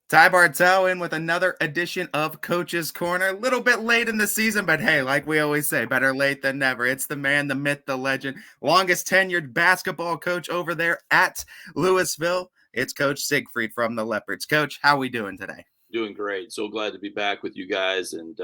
Ty Bartel in with another edition of Coach's Corner. A little bit late in the season, but hey, like we always say, better late than never. It's the man, the myth, the legend, longest tenured basketball coach over there at Louisville. It's Coach Siegfried from the Leopards. Coach, how we doing today? Doing great. So glad to be back with you guys, and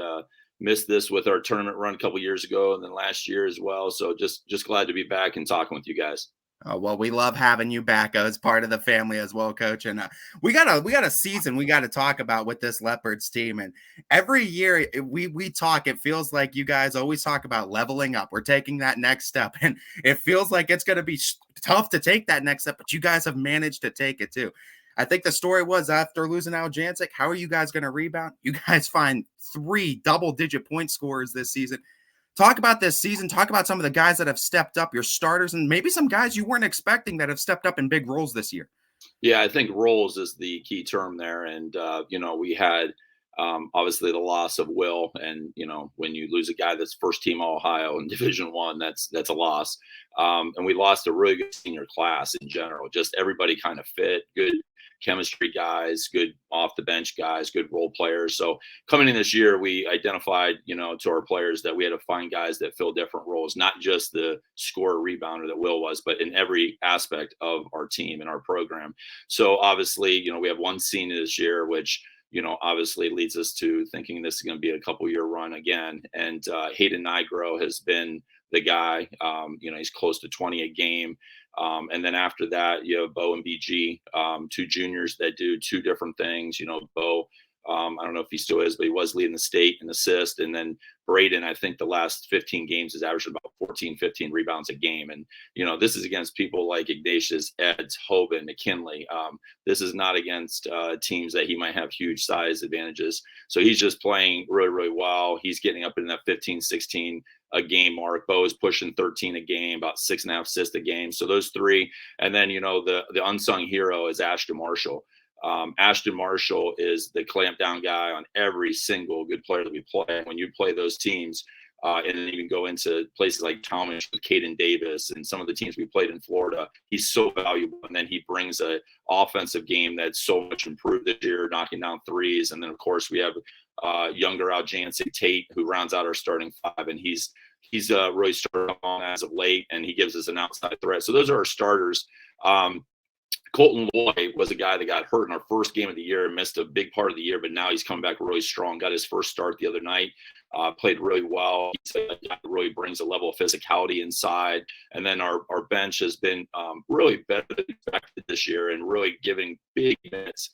missed this with our tournament run a couple years ago and then last year as well. So just glad to be back and talking with you guys. Well, we love having you back as part of the family as well, Coach. And we got a season we got to talk about with this Leopards team. And every year we talk, it feels like you guys always talk about leveling up. We're taking that next step, and it feels like it's going to be tough to take that next step. But you guys have managed to take it too. I think the story was after losing Al Jancic, how are you guys going to rebound? You guys find 3 double-digit point scorers this season. Talk about this season. Talk about some of the guys that have stepped up, your starters, and maybe some guys you weren't expecting that have stepped up in big roles this year. Yeah, I think roles is the key term there, and we had obviously the loss of Will, and when you lose a guy that's first team All Ohio in Division One, that's a loss. And we lost a really good senior class in general. Just everybody kind of fit, good chemistry guys, good off the bench guys, good role players. So coming in this year, we identified, to our players that we had to find guys that fill different roles, not just the scorer rebounder that Will was, but in every aspect of our team and our program. So obviously, we have one senior this year, which obviously leads us to thinking this is going to be a couple-year run again. And Hayden Nigro has been the guy. He's close to 20 a game. And then after that, you have Bo and BG, 2 juniors that do 2 different things. Bo, I don't know if he still is, but he was leading the state in assist. And then Braden, I think the last 15 games has averaged about 14, 15 rebounds a game. And, this is against people like Ignatius, Eds, Hoban, McKinley. This is not against teams that he might have huge size advantages. So he's just playing really, really well. He's getting up in that 15, 16 a game mark. Bo is pushing 13 a game, about 6.5 assists a game. So those 3. And then, the unsung hero is Ashton Marshall. Ashton Marshall is the clamp down guy on every single good player that we play. When you play those teams, and then even go into places like Talmadge with Caden Davis and some of the teams we played in Florida, he's so valuable. And then he brings a offensive game that's so much improved this year, knocking down threes. And then, of course, we have younger Al Jancic Tate, who rounds out our starting 5, and he's really started on as of late, and he gives us an outside threat. So those are our starters. Colton Loy was a guy that got hurt in our first game of the year and missed a big part of the year, but now he's come back really strong. Got his first start the other night, played really well. He's a guy that really brings a level of physicality inside. And then our bench has been really better than expected this year and really giving big minutes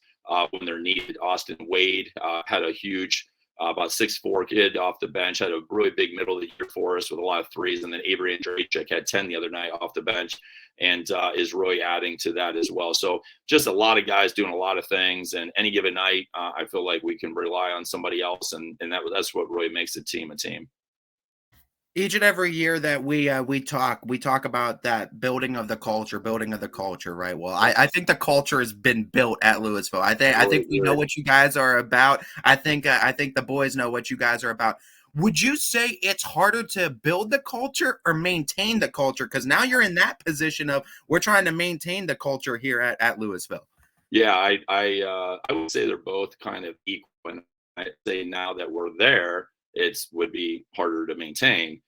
when they're needed. Austin Wade had a huge about 6'4" kid off the bench, had a really big middle of the year for us with a lot of threes. And then Avery Andrzejczyk had 10 the other night off the bench and is really adding to that as well. So just a lot of guys doing a lot of things. And any given night, I feel like we can rely on somebody else. And that's what really makes a team a team. Each and every year that we talk about that building of the culture, right? Well, I think the culture has been built at Louisville. I think we know what you guys are about. I think the boys know what you guys are about. Would you say it's harder to build the culture or maintain the culture? Because now you're in that position of we're trying to maintain the culture here at Louisville. Yeah, I would say they're both kind of equal. And I say now that we're there, would be harder to maintain.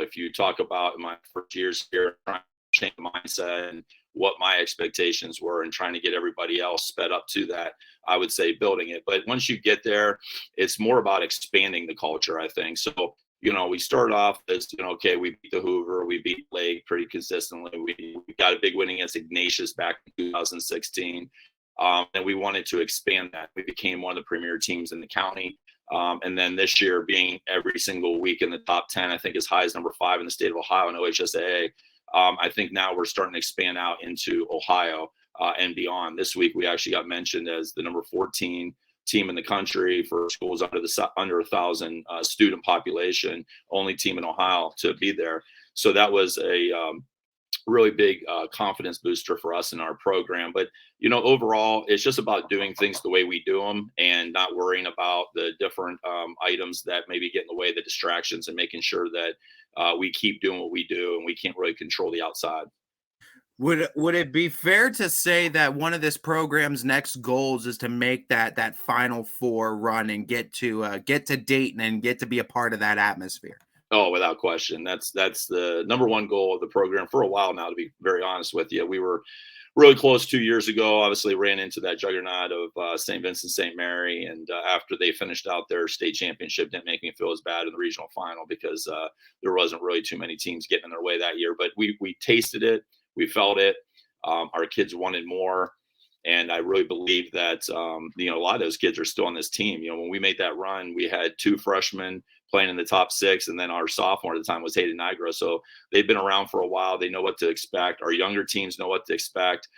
If you talk about my first years here, trying to change the mindset and what my expectations were and trying to get everybody else sped up to that, I would say building it. But once you get there, it's more about expanding the culture, I think. So, we started off as, okay, we beat the Hoover, we beat Lake pretty consistently. We got a big win against Ignatius back in 2016. And we wanted to expand that. We became one of the premier teams in the county. And then this year being every single week in the top 10, I think as high as number 5 in the state of Ohio in OHSAA. I think now we're starting to expand out into Ohio and beyond. This week, we actually got mentioned as the number 14 team in the country for schools under 1,000 student population, only team in Ohio to be there. So that was a really big confidence booster for us in our program. But, overall, it's just about doing things the way we do them and not worrying about the different items that maybe get in the way, the distractions, and making sure that we keep doing what we do and we can't really control the outside. Would it be fair to say that one of this program's next goals is to make that Final Four run and get to Dayton and get to be a part of that atmosphere? Oh, without question. That's the number one goal of the program for a while now, to be very honest with you. We were really close 2 years ago. Obviously, ran into that juggernaut of St. Vincent St. Mary, and after they finished out their state championship, didn't make me feel as bad in the regional final because there wasn't really too many teams getting in their way that year. But we tasted it, we felt it. Our kids wanted more, and I really believe that a lot of those kids are still on this team. When we made that run, we had two freshmen playing in the top six, and then our sophomore at the time was Hayden Nigro. So they've been around for a while. They know what to expect. Our younger teams know what to expect.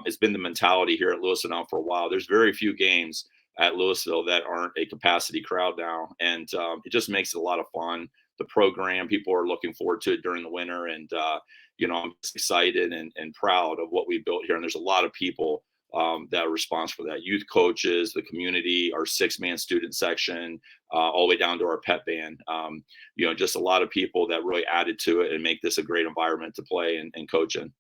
It's been the mentality here at Louisville now for a while. There's very few games at Louisville that aren't a capacity crowd now, and it just makes it a lot of fun. The program, people are looking forward to it during the winter, and I'm just excited and proud of what we built here. And there's a lot of people that are responsible for that. Youth coaches, the community, our 6-man student section, all the way down to our pep band. Just a lot of people that really added to it and make this a great environment to play and coach in.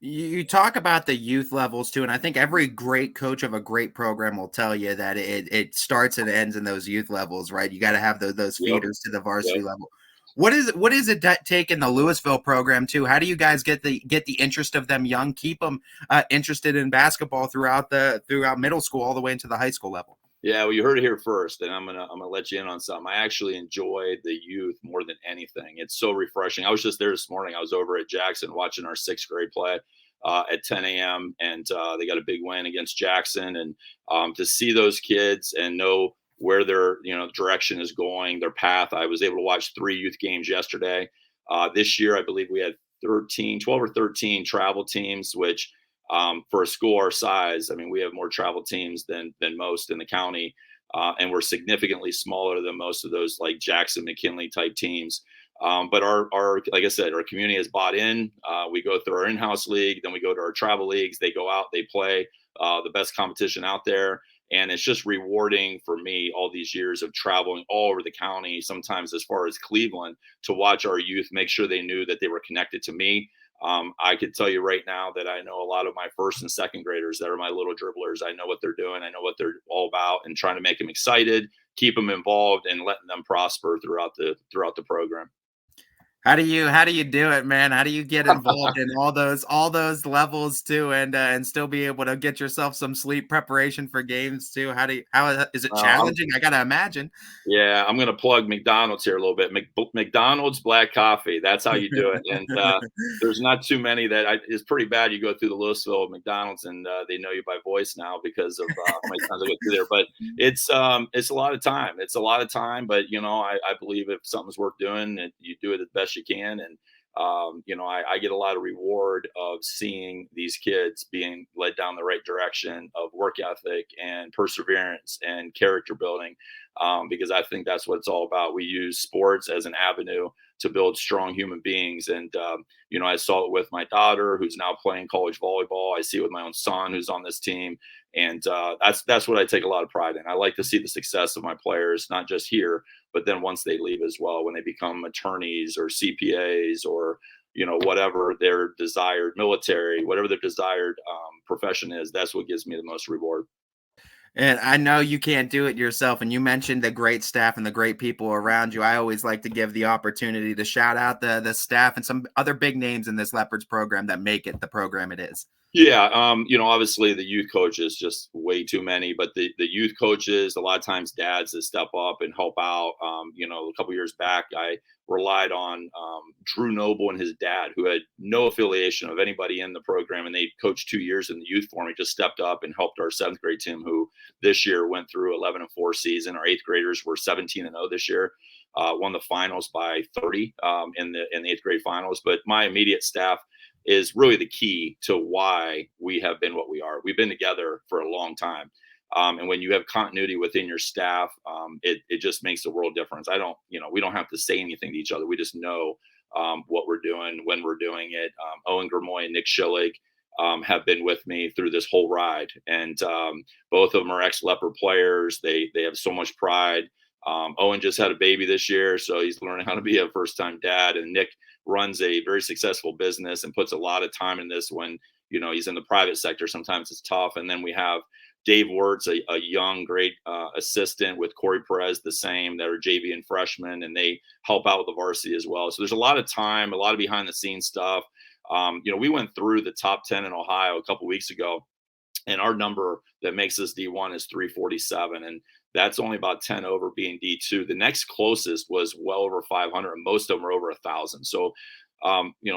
You talk about the youth levels too, and I think every great coach of a great program will tell you that it starts and ends in those youth levels, right? You got to have those Yep. feeders to the Yep. varsity level. What is it that take in the Louisville program too? How do you guys get the interest of them young, keep them interested in basketball throughout middle school all the way into the high school level? Yeah, well, you heard it here first, and I'm gonna let you in on something. I actually enjoy the youth more than anything. It's so refreshing. I was just there this morning. I was over at Jackson watching our 6th grade play at 10 a.m. and they got a big win against Jackson. And to see those kids and know where their direction is going, their path. I was able to watch 3 youth games yesterday. This year, I believe we had 12 or 13 travel teams, which for a school our size, I mean, we have more travel teams than most in the county, and we're significantly smaller than most of those like Jackson, McKinley type teams. But our like I said, our community has bought in. We go through our in-house league, then we go to our travel leagues. They go out, they play the best competition out there. And it's just rewarding for me all these years of traveling all over the county, sometimes as far as Cleveland, to watch our youth make sure they knew that they were connected to me. I could tell you right now that I know a lot of my 1st and 2nd graders that are my little dribblers. I know what they're doing. I know what they're all about, and trying to make them excited, keep them involved, and letting them prosper throughout the program. How do you do it, man? How do you get involved in all those levels too, and still be able to get yourself some sleep preparation for games too? How is it I'm challenging? I gotta imagine. Yeah, I'm gonna plug McDonald's here a little bit. McDonald's black coffee. That's how you do it. And there's not too many it's pretty bad. You go through the Louisville McDonald's and they know you by voice now because of how many times I go through there. But it's a lot of time. It's a lot of time. But I believe if something's worth doing, you do it as best you can. And I get a lot of reward of seeing these kids being led down the right direction of work ethic and perseverance and character building, because I think that's what it's all about. We use sports as an avenue to build strong human beings. And, I saw it with my daughter who's now playing college volleyball. I see it with my own son who's on this team. And that's what I take a lot of pride in. I like to see the success of my players, not just here, but then once they leave as well, when they become attorneys or CPAs or whatever their desired military, whatever their desired profession is, that's what gives me the most reward. And I know you can't do it yourself. And you mentioned the great staff and the great people around you. I always like to give the opportunity to shout out the staff and some other big names in this Leopards program that make it the program it is. Yeah, obviously the youth coaches, just way too many, but the youth coaches, a lot of times dads that step up and help out. A couple years back, I relied on Drew Noble and his dad, who had no affiliation of anybody in the program, and they coached 2 years in the youth for me. Just stepped up and helped our 7th grade team, who this year went through 11-4 season. Our 8th graders were 17-0 this year. Won the finals by 30 in the 8th grade finals. But my immediate staff is really the key to why we have been what we are. We've been together for a long time. And when you have continuity within your staff, it just makes a world difference. We don't have to say anything to each other. We just know what we're doing, when we're doing it. Owen Germoy and Nick Schillig have been with me through this whole ride. And both of them are ex-Leopard players. They have so much pride Owen just had a baby this year, so he's learning how to be a first-time dad. And Nick runs a very successful business and puts a lot of time in this when he's in the private sector. Sometimes it's tough. And then we have Dave Wirtz, a young, great assistant with Corey Perez, the same, that are JV and freshmen, and they help out with the varsity as well. So there's a lot of time, a lot of behind the scenes stuff. We went through the top 10 in Ohio a couple weeks ago, and our number that makes us D1 is 347, and that's only about 10 over being D2. The next closest was well over 500, and most of them are over 1,000. So,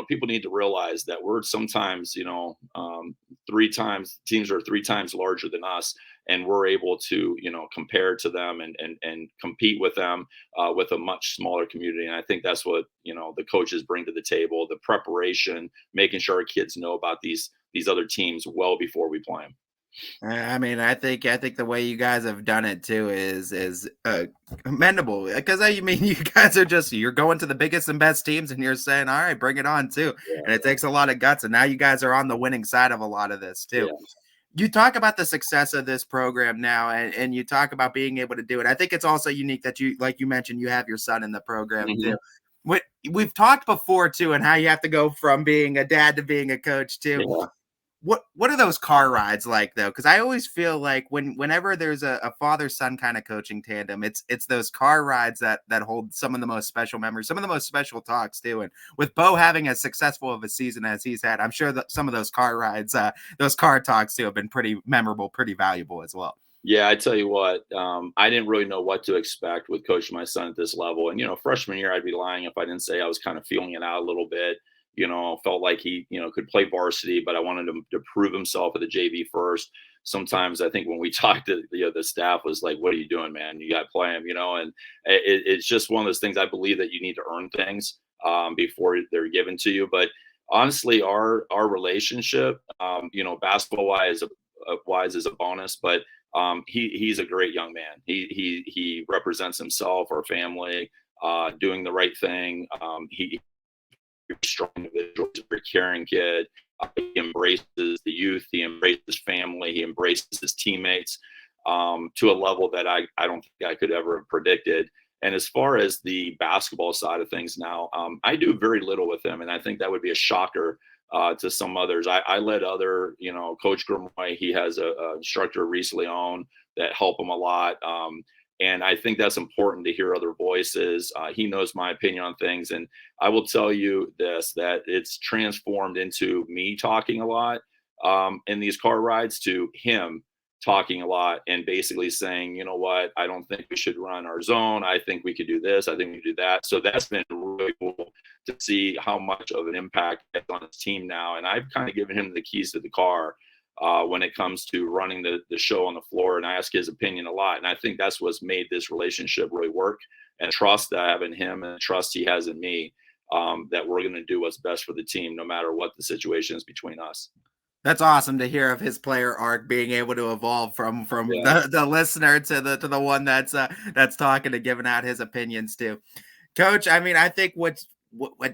people need to realize that we're sometimes, teams are 3 times larger than us, and we're able to, compare to them and compete with them with a much smaller community. And I think that's what the coaches bring to the table: the preparation, making sure our kids know about these other teams well before we play them. I mean, I think the way you guys have done it too is commendable, because you guys are you're going to the biggest and best teams and you're saying, all right, bring it on too. Yeah. And it takes a lot of guts, and now you guys are on the winning side of a lot of this too. Yeah. You talk about the success of this program now, and you talk about being able to do it. I think it's also unique that you, like you mentioned, you have your son in the program too. We've talked before too, and how you have to go from being a dad to being a coach too. Yeah. What are those car rides like though? Because I always feel like whenever there's a father-son kind of coaching tandem, it's those car rides that hold some of the most special memories, some of the most special talks too. And with Bo having as successful of a season as he's had, I'm sure that some of those car rides, those car talks too, have been pretty memorable, pretty valuable as well. Yeah, I tell you what, I didn't really know what to expect with coaching my son at this level. And, freshman year, I'd be lying if I didn't say I was kind of feeling it out a little bit. Felt like he, could play varsity, but I wanted him to prove himself at the JV first. Sometimes I think when we talked to the staff was like, what are you doing, man? You got to play him, and it's just one of those things. I believe that you need to earn things before they're given to you. But honestly, our relationship, basketball wise is a bonus, but he's a great young man. He represents himself, our family, doing the right thing. He's a strong individual. He's a very caring kid. He embraces the youth. He embraces family. He embraces his teammates to a level that I don't think I could ever have predicted. And as far as the basketball side of things now, I do very little with him, and I think that would be a shocker to some others. I let other, Coach Grimoy, he has a instructor recently on that help him a lot. And I think that's important to hear other voices. He knows my opinion on things. And I will tell you this, that it's transformed into me talking a lot in these car rides to him talking a lot and basically saying, you know what, I don't think we should run our zone. I think we could do this. I think we could do that. So that's been really cool to see how much of an impact it's on his team now. And I've kind of given him the keys to the car when it comes to running the show on the floor. And I ask his opinion a lot. And I think that's what's made this relationship really work, and trust that I have in him and trust he has in me, that we're going to do what's best for the team, no matter what the situation is between us. That's awesome to hear of his player arc being able to evolve from the listener to the one that's talking and giving out his opinions too. Coach, I mean, I think what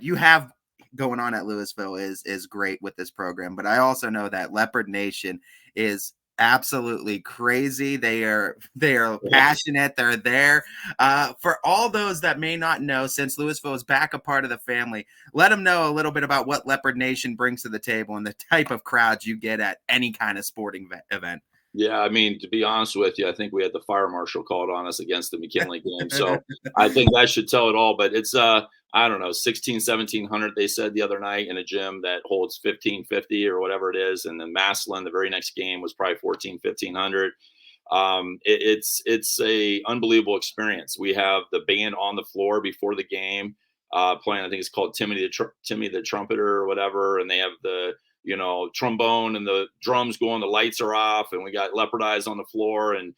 you have going on at Louisville is great with this program, but I also know that Leopard Nation is absolutely crazy. They are passionate. They're there. For all those that may not know, since Louisville is back a part of the family, let them know a little bit about what Leopard Nation brings to the table and the type of crowds you get at any kind of sporting event. Yeah, I mean, to be honest with you, I think we had the fire marshal called on us against the McKinley game. So I think that should tell it all. But it's, I don't know, 1,1700, they said the other night, in a gym that holds 1,550 or whatever it is. And then Massillon, the very next game, was probably 1,500. It's a unbelievable experience. We have the band on the floor before the game playing. I think it's called Timmy the Trumpeter or whatever. And they have the trombone and the drums going, the lights are off, and we got Leopard Eyes on the floor. And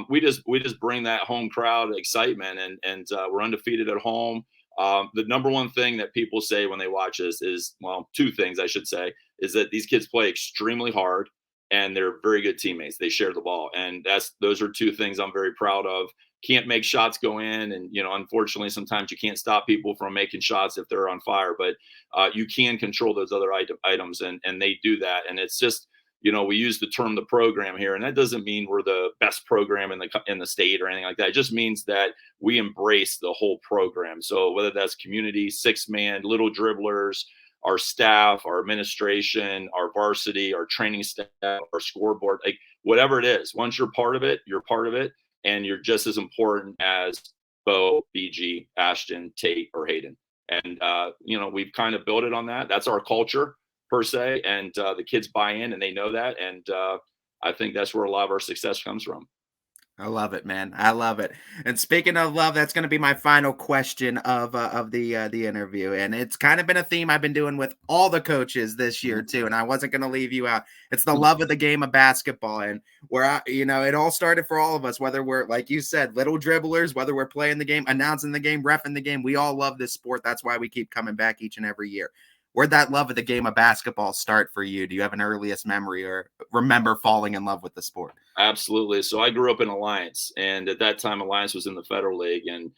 we just bring that home crowd excitement, and we're undefeated at home. The number one thing that people say when they watch us is, well, two things I should say, is that these kids play extremely hard and they're very good teammates. They share the ball. And those are two things I'm very proud of. Can't make shots go in. And, unfortunately, sometimes you can't stop people from making shots if they're on fire, but you can control those other items, and they do that. And it's just, we use the term the program here, and that doesn't mean we're the best program in the state or anything like that. It just means that we embrace the whole program. So whether that's community, 6-man, little dribblers, our staff, our administration, our varsity, our training staff, our scoreboard, like whatever it is, once you're part of it, you're part of it, and you're just as important as Bo, BG, Ashton, Tate, or Hayden. And we've kind of built it on that. That's our culture per se, and the kids buy in and they know that, and I think that's where a lot of our success comes from. I love it, man. I love it. And speaking of love, that's going to be my final question of the interview, and it's kind of been a theme I've been doing with all the coaches this year too. And I wasn't going to leave you out. It's the love of the game of basketball, and where it all started for all of us. Whether we're, like you said, little dribblers, whether we're playing the game, announcing the game, reffing the game, we all love this sport. That's why we keep coming back each and every year. Where'd that love of the game of basketball start for you? Do you have an earliest memory or remember falling in love with the sport? Absolutely. So I grew up in Alliance, and at that time, Alliance was in the Federal League, and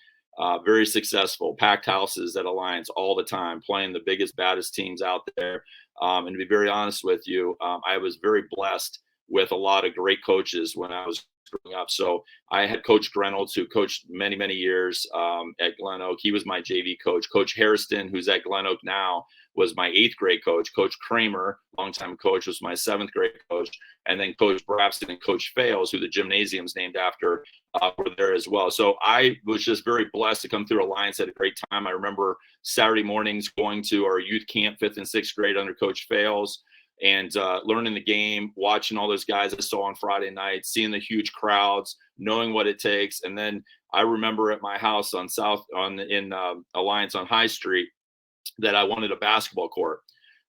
very successful, packed houses at Alliance all the time, playing the biggest, baddest teams out there. And to be very honest with you, I was very blessed with a lot of great coaches when I was growing up. So I had Coach Reynolds, who coached many, many years at Glen Oak. He was my JV coach. Coach Harrison, who's at Glen Oak now, was my 8th grade coach. Coach Kramer, longtime coach, was my 7th grade coach. And then Coach Brabson and Coach Fales, who the gymnasium's named after, were there as well. So I was just very blessed to come through Alliance at a great time. I remember Saturday mornings going to our youth camp, 5th and 6th grade under Coach Fales, and learning the game, watching all those guys I saw on Friday night, seeing the huge crowds, knowing what it takes. And then I remember at my house in Alliance on High Street that I wanted a basketball court.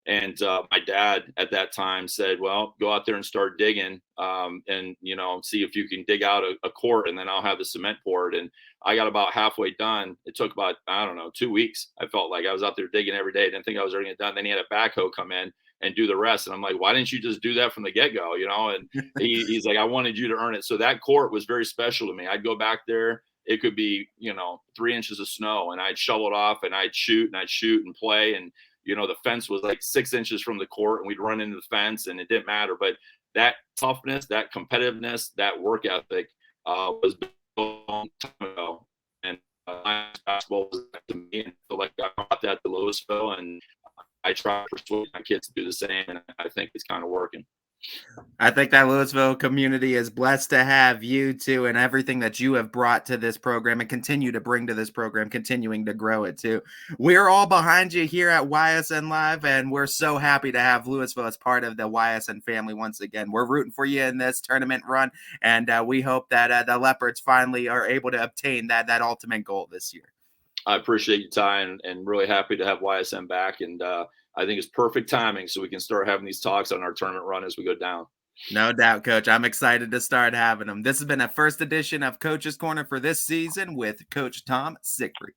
And my dad at that time said, well, go out there and start digging and, see if you can dig out a court, and then I'll have the cement poured. And I got about halfway done. It took about, 2 weeks. I felt like I was out there digging every day. I didn't think I was ever getting it done. Then he had a backhoe come in and do the rest. And I'm like, why didn't you just do that from the get-go? And he's like, I wanted you to earn it. So that court was very special to me. I'd go back there. It could be, 3 inches of snow, and I'd shovel it off, and I'd shoot and play. And, the fence was like 6 inches from the court, and we'd run into the fence, and it didn't matter. But that toughness, that competitiveness, that work ethic was built a long time ago. And basketball was to me, and I feel like I brought that to Louisville, and I try to persuade my kids to do the same, and I think it's kind of working. I think that Louisville community is blessed to have you too, and everything that you have brought to this program and continue to bring to this program, continuing to grow it too. We're all behind you here at YSN Live, and we're so happy to have Louisville as part of the YSN family once again. We're rooting for you in this tournament run, and we hope that the Leopards finally are able to obtain that ultimate goal this year. I appreciate you, Ty, and really happy to have YSN back. And I think it's perfect timing so we can start having these talks on our tournament run as we go down. No doubt, Coach. I'm excited to start having them. This has been a first edition of Coach's Corner for this season with Coach Tom Siegfried.